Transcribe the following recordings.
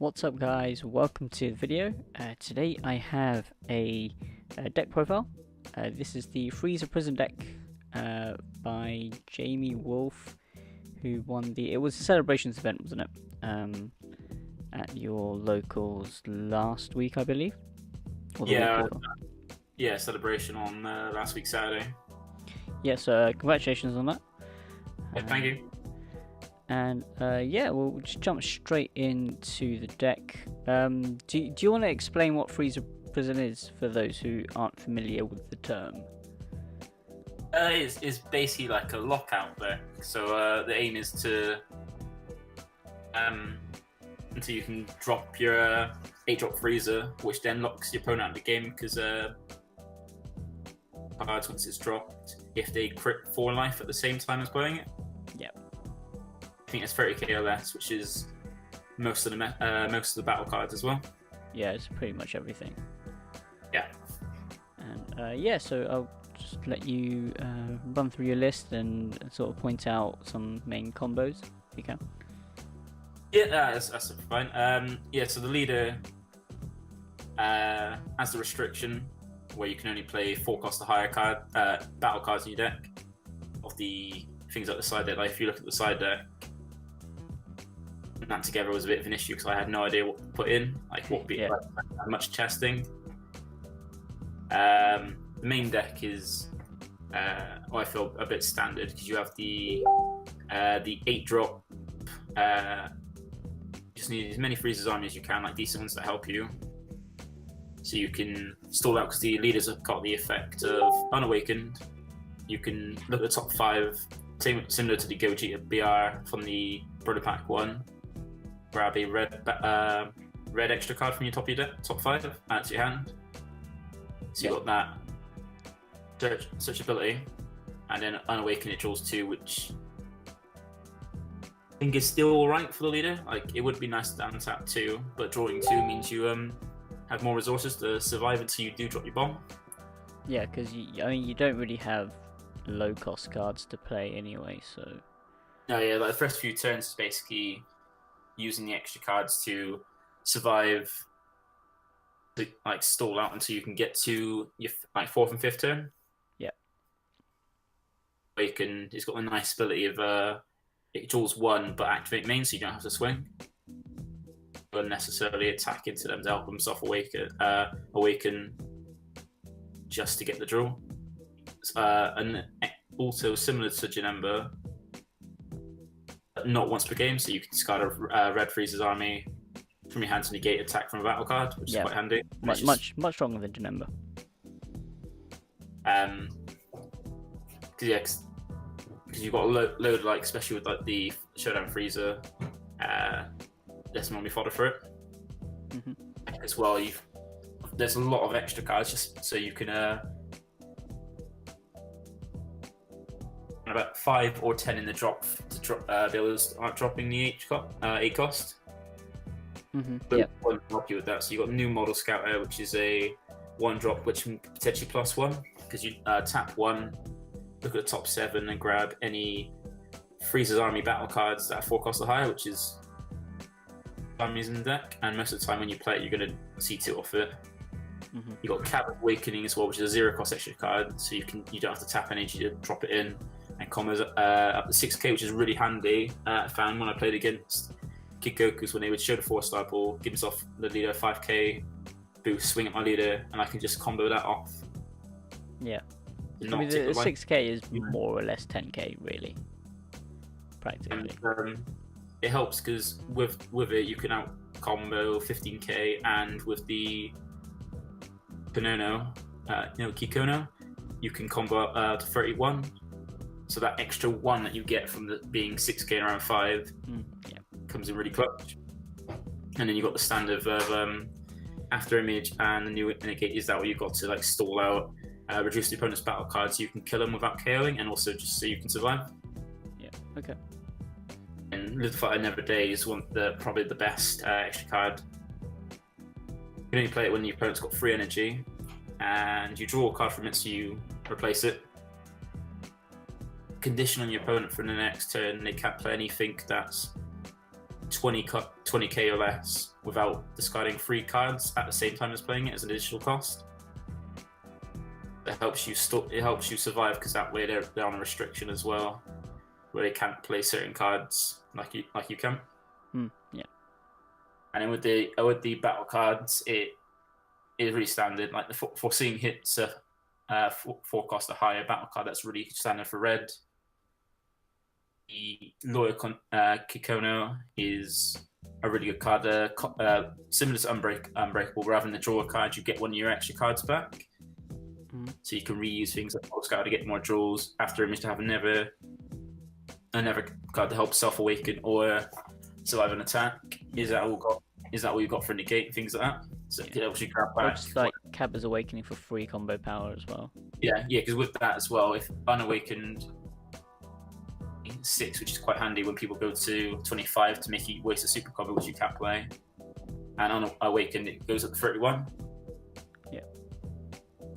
What's up guys, welcome to the video. Today I have a deck profile. This is the Frieza Prison deck by Jamie Wolf, who won it was a celebrations event, wasn't it? At your locals last week, I believe? Or the week before. Yeah, celebration on last week Saturday. Yes, congratulations on that. Yeah, thank you. And yeah, we'll just jump straight into the deck. Do you want to explain what Frieza Prison is for those who aren't familiar with the term? It's basically like a lockout deck. So the aim is to until you can drop your 8-drop Frieza, which then locks your opponent out of the game because cards, once it's dropped, if they crit 4 life at the same time as playing it. Yep. I think it's 30k or less, which is most of the battle cards as well. Yeah, it's pretty much everything. Yeah. And yeah, so I'll just let you run through your list and sort of point out some main combos if you can. Yeah, that's fine. Yeah, so the leader has the restriction where you can only play 4 cost or higher battle cards in your deck. Of the things like the side deck, like if you look at the side deck, that together was a bit of an issue because I had no idea what to put in, like what would be like, much testing. The main deck is, I feel a bit standard because you have the 8-drop. Just need as many Frieza's army as you can, like decent ones that help you. So you can stall out because the leaders have got the effect of Unawakened. You can look at the top 5, similar to the Gogeta BR from the Brother Pack one. Grab a red extra card from your top of your deck, top 5, add to your hand. So you got that search ability, and then Unawaken it draws 2, which I think is still alright for the leader. Like it would be nice to untap 2, but drawing 2 means you have more resources to survive until you do drop your bomb. Yeah, because you don't really have low cost cards to play anyway, so. No, yeah, like the first few turns is basically using the extra cards to survive, to like stall out until you can get to your like 4th and 5th turn. Yeah. It's got a nice ability of it draws 1 but activate main, so you don't have to swing. Unnecessarily attack into them to help themselves awaken just to get the draw. And also similar to Janemba, not once per game, so you can discard a red Frieza's army from your hand to negate attack from a battle card, which is quite handy. Much stronger than Janemba. Because you've got a load, like especially with like the Showdown Frieza, there's normally fodder for it. Mm-hmm. As well, there's a lot of extra cards just so you can about 5 or 10 in the drop to drop be able to start dropping the 8 cost. Mm-hmm. But one help you with that. So you got new model scouter, which is a 1-drop, which can potentially +1 because you tap 1, look at the top 7, and grab any Frieza's army battle cards that are 4 cost or higher, which is armies in the deck. And most of the time when you play it, you're going to see 2 off it. Mm-hmm. You got Cab Awakening as well, which is a 0 cost extra card, so you don't have to tap energy to drop it in. And combos up to 6k, which is really handy. I found when I played against Kid Goku's when they would show the 4-star ball, give himself the leader 5k boost, swing at my leader, and I can just combo that off. Yeah. I mean, the 6k is more or less 10k, really. Practically. And, it helps because with it you can out combo 15k, and with the Konono, Kikono, you can combo to 31. So that extra 1 that you get from being 6k and around 5 comes in really clutch. And then you got the standard of After Image and the new Indicate is that where you've got to like stall out, reduce the opponent's battle cards so you can kill them without KOing, and also just so you can survive. Yeah, okay. And Little Fighter Never Day is probably the best extra card. You can only play it when your opponent's got 3 energy, and you draw a card from it, so you replace it. Condition on your opponent for the next turn, they can't play anything that's 20k or less without discarding 3 cards at the same time as playing it as an additional cost. It helps you survive, because that way they're on a restriction as well, where they can't play certain cards like you can. Yeah. And then with the battle cards, it is really standard. Like the foreseeing hits forecast a higher battle card. That's really standard for red. The Loyal Kikono is a really good card. Similar to Unbreakable, rather than the draw a card, you get one of your extra cards back. So you can reuse things like Scout to get more draws. After image to have another card to help self-awaken or survive an attack. Is that all you've got for negate, things like that? So it helps you grab back. Just like Cabba's Awakening for free combo power as well. Yeah, because with that as well, if unawakened 6, which is quite handy when people go to 25 to make you waste a super combo, which you can't play. And unawakened, it goes up to 31. Yeah.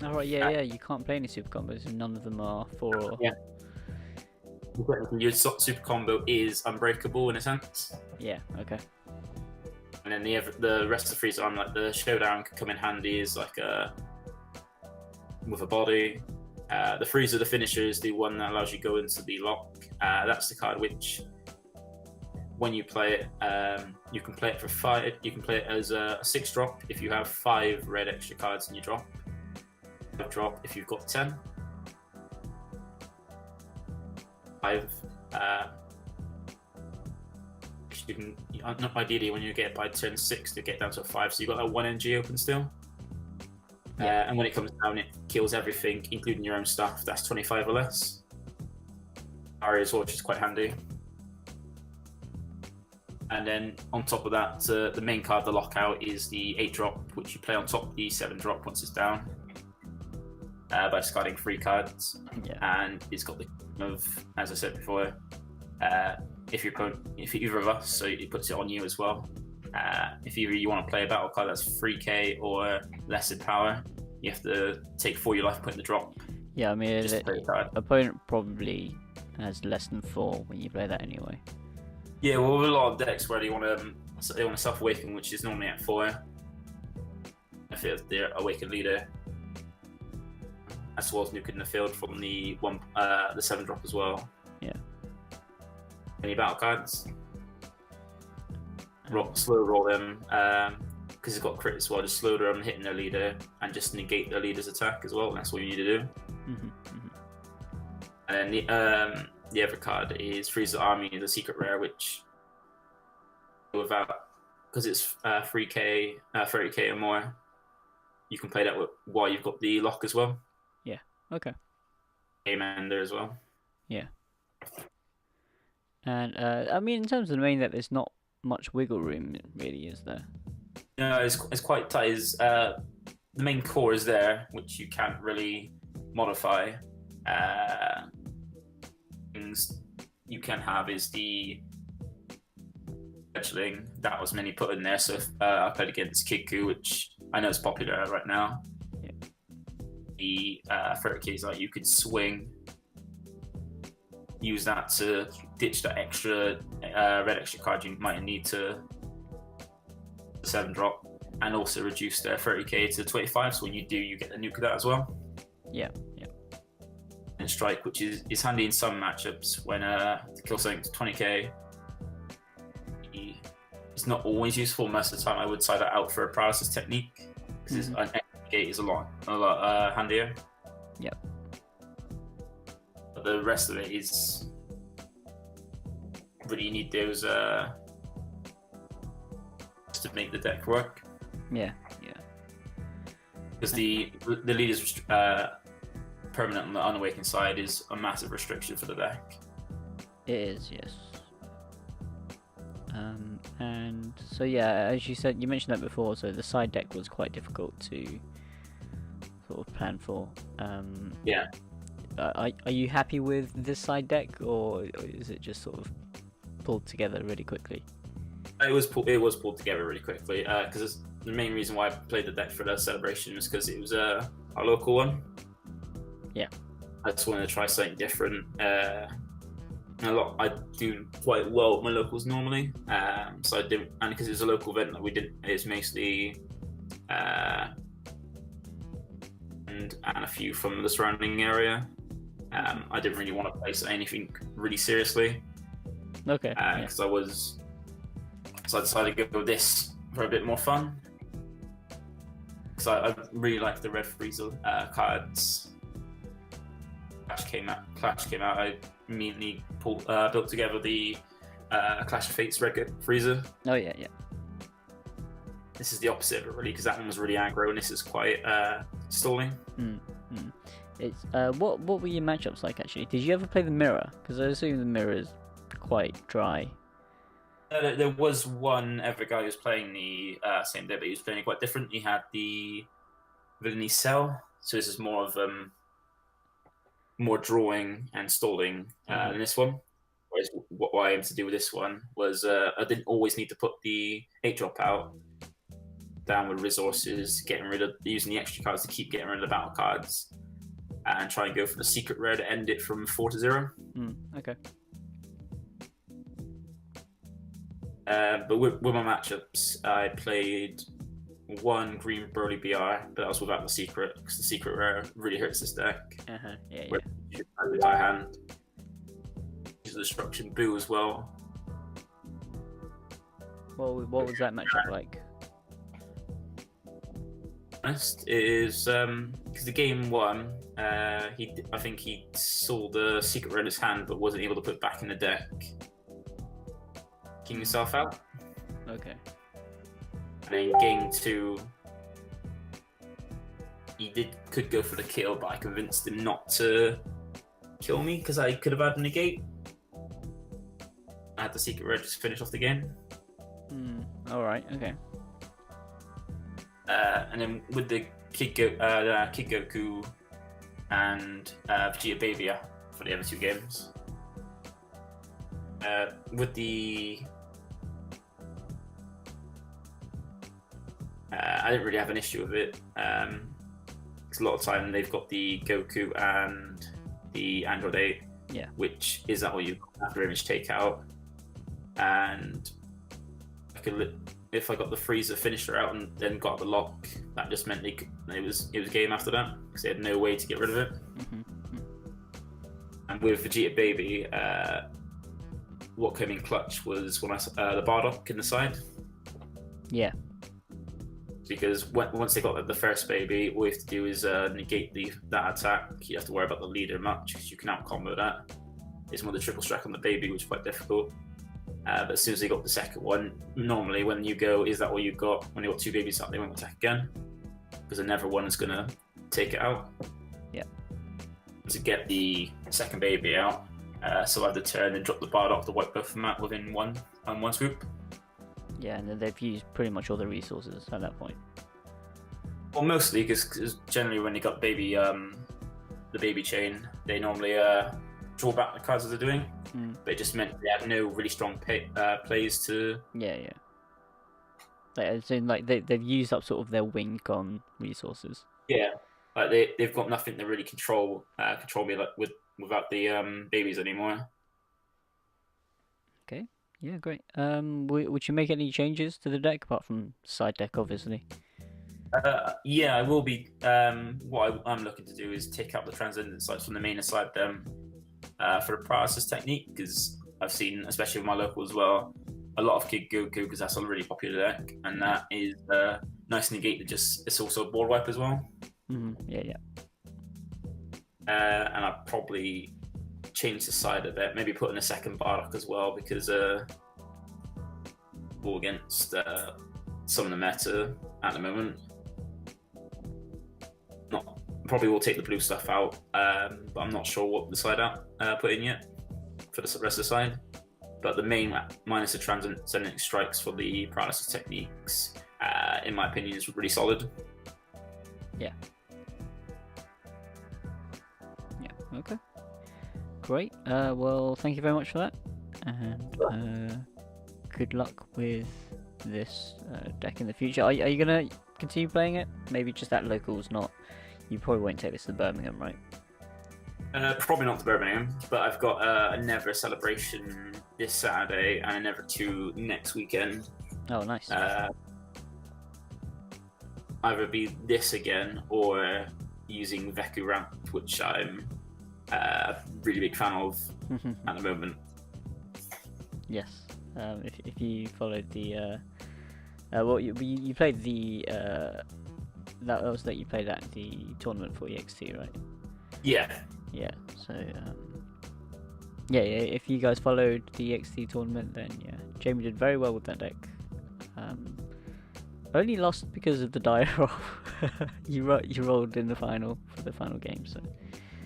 Alright, yeah, you can't play any super combos, and none of them are 4 or... Yeah. Your super combo is unbreakable in a sense. Yeah, okay. And then the rest of the Frieza arm, like the Showdown, can come in handy as like with a body. The Frieza, the finisher, is the one that allows you to go into the lock. That's the card which, when you play it, you can play it for 5. You can play it as a 6-drop if you have 5 red extra cards in your drop. 5-drop if you've got 10. 5. You can ideally when you get by turn 6 to get down to a 5, so you've got that 1 NG open still. And when it comes down, it kills everything, including your own stuff. That's 25 or less. Barriers, which is quite handy. And then on top of that, the main card, the lockout, is the 8-drop, which you play on top of the 7-drop once it's down, by discarding 3 cards. Yeah. And it's got the of, as I said before, if either of us, so it puts it on you as well. If either you want to play a battle card that's 3k or less in power, you have to take 4 your life, put in the drop. Yeah, I mean, the opponent probably has less than 4 when you play that anyway. Yeah, well, with a lot of decks where they want to self-awaken, which is normally at 4. If they're awakened leader, as well as nuking the field from the 7-drop as well. Yeah. Any battle cards? Slow roll them, because it's got crit as well. Just slow them hitting their leader and just negate their leader's attack as well. That's all you need to do. And then the other card is Frieza Army, the secret rare, which without, because it's 3k, 30k or more, you can play that while you've got the lock as well. Yeah. Okay. Game ender as well. Yeah. And I mean, in terms of the main deck, there's not much wiggle room, really, is there? No, it's quite tight. The main core is there, which you can't really modify. Things you can have is the scheduling. That was mainly put in there. So I played against Kiku, which I know is popular right now. Yeah. The 30k is like you could swing, use that to ditch that extra red extra card you might need to 7-drop, and also reduce their 30k to 25. So when you do, you get the nuke of that as well. Yeah. And strike, which is handy in some matchups when to kill something to 20k. It's not always useful. Most of the time, I would side that out for a paralysis technique, because an extra gate is a lot handier. Yep. But the rest of it is really, you need those to make the deck work. Yeah. Because the leader's permanent on the unawakened side is a massive restriction for the deck. It is, yes. And so yeah, as you said, you mentioned that before. So the side deck was quite difficult to sort of plan for. Yeah. Are you happy with this side deck, or is it just sort of pulled together really quickly? It was pulled together really quickly, because the main reason why I played the deck for the celebration was because it was a local one. Yeah. I just wanted to try something different. I do quite well with my locals normally. So I didn't, and because it's a local event that we didn't, it's mostly and a few from the surrounding area. I didn't really want to place anything really seriously. Okay. Because so I decided to go with this for a bit more fun. Because I really like the red Frieza cards. Clash came out. I immediately built together the Clash of Fates red Frieza. Oh yeah. This is the opposite of it really, because that one was really aggro, and this is quite stalling. It's what were your matchups like actually? Did you ever play the mirror? Because I assume the mirror is quite dry. There was one other guy who was playing the same day, but he was playing it quite different. He had the Villainy Cell, so this is more of more drawing and stalling than this one. Whereas what I aimed to do with this one was I didn't always need to put the 8-drop out down with resources, using the extra cards to keep getting rid of the battle cards, and try and go for the secret rare to end it from 4 to 0. Okay. But with my matchups, I played one green Broly BR, but that was without the secret, because the secret rare really hurts this deck. Yeah. With my hand. Use the Destruction Boo as well. What was that matchup like? Honest is because the game one, I think he saw the secret rare in his hand, but wasn't able to put it back in the deck. King himself out. Okay. And then game two, he could go for the kill, but I convinced him not to kill me because I could have had a negate. I had the secret rare just finish off the game. Alright, okay. And then with the Kid Goku and Vegeta Baby for the other two games. With the I didn't really have an issue with it. Because a lot of time they've got the Goku and the Android 8, which is that what you after image takeout, and if I got the Frieza finisher out and then got the lock, that just meant it was game after that because they had no way to get rid of it. And with Vegeta Baby, what came in clutch was when I the Bardock in the side. Yeah. Because once they got the first baby, all you have to do is negate that attack. You have to worry about the leader much because you can out combo that. It's more the triple strike on the baby, which is quite difficult. But as soon as they got the second one, normally when you go, is that what you got? When you got two babies out, they won't attack again because another one is gonna take it out. Yeah. To get the second baby out, so I had to turn and drop the Bardock to wipe both of them out within one swoop. Yeah, and then they've used pretty much all the resources at that point. Well, mostly because generally when they got baby, the baby chain, they normally draw back the cards as they're doing. But it just meant they had no really strong plays to. Yeah. They've used up sort of their wing gun resources. Yeah, like they've got nothing to really control me without the babies anymore. Okay. Yeah, great. Would you make any changes to the deck apart from side deck, obviously? Yeah, I will be. What I'm looking to do is take out the transcendent sites from the main side them for the paralysis technique, because I've seen, especially with my local as well, a lot of Kid Goku, because that's a really popular deck, and that is nice negate that it's also a board wipe as well. Yeah. And I'd probably change the side a bit, maybe put in a second Bardock as well, because all against some of the meta at the moment. Probably will take the blue stuff out, but I'm not sure what the side put in yet for the rest of the side. But the main minus the transcendent strikes for the paralysis techniques, in my opinion, is really solid. Yeah. Okay. Great. Well, thank you very much for that, and good luck with this deck in the future. Are you gonna continue playing it? Maybe just at locals, not. You probably won't take this to Birmingham, right? Probably not to Birmingham, but I've got a Never celebration this Saturday and a Never 2 next weekend. Oh, nice. Either be this again or using Veku Ramp, which I'm a really big fan of at the moment. Yes. If you followed the well, you played the that was that you played at the tournament for EXT, right? Yeah. Yeah. So yeah. If you guys followed the EXT tournament, then yeah, Jamie did very well with that deck. Only lost because of the die roll. you rolled in the final for the final game, so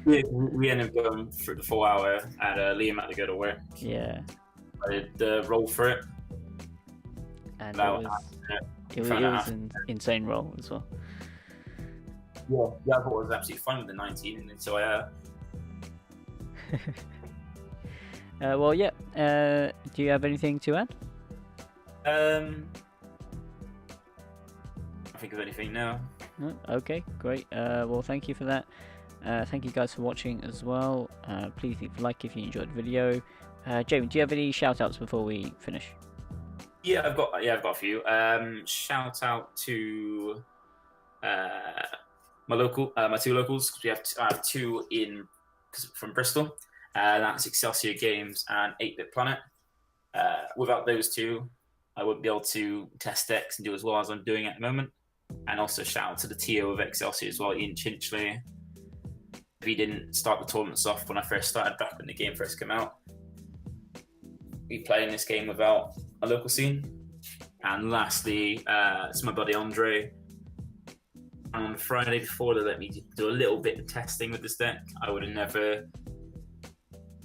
We ended up going through the 4 hour, and Liam had to go to work. yeah. I did the roll for it. And it was an insane roll as well. Yeah, I thought it was absolutely fun with the 19, and so well, yeah. Do you have anything to add? I think of anything now. No? Okay, great. Well, thank you for that. Thank you guys for watching as well. Please leave a like if you enjoyed the video. Jamie, do you have any shout outs before we finish? Yeah, I've got a few. Shout out to my two locals, because I have two from Bristol. That's Excelsior Games and 8-Bit Planet. Without those two, I wouldn't be able to test decks and do as well as I'm doing at the moment. And also shout out to the TO of Excelsior as well, Ian Chinchley. If he didn't start the tournaments off when I first started, back when the game first came out, we playing this game without a local scene. And lastly, it's my buddy Andre. On Friday before, they let me do a little bit of testing with this deck. I would have never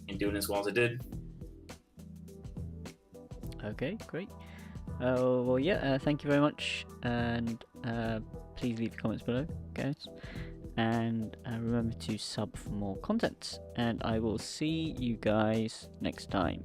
been doing as well as I did. Okay, great. Well, yeah, thank you very much, and please leave your comments below, guys. And remember to sub for more content, and I will see you guys next time.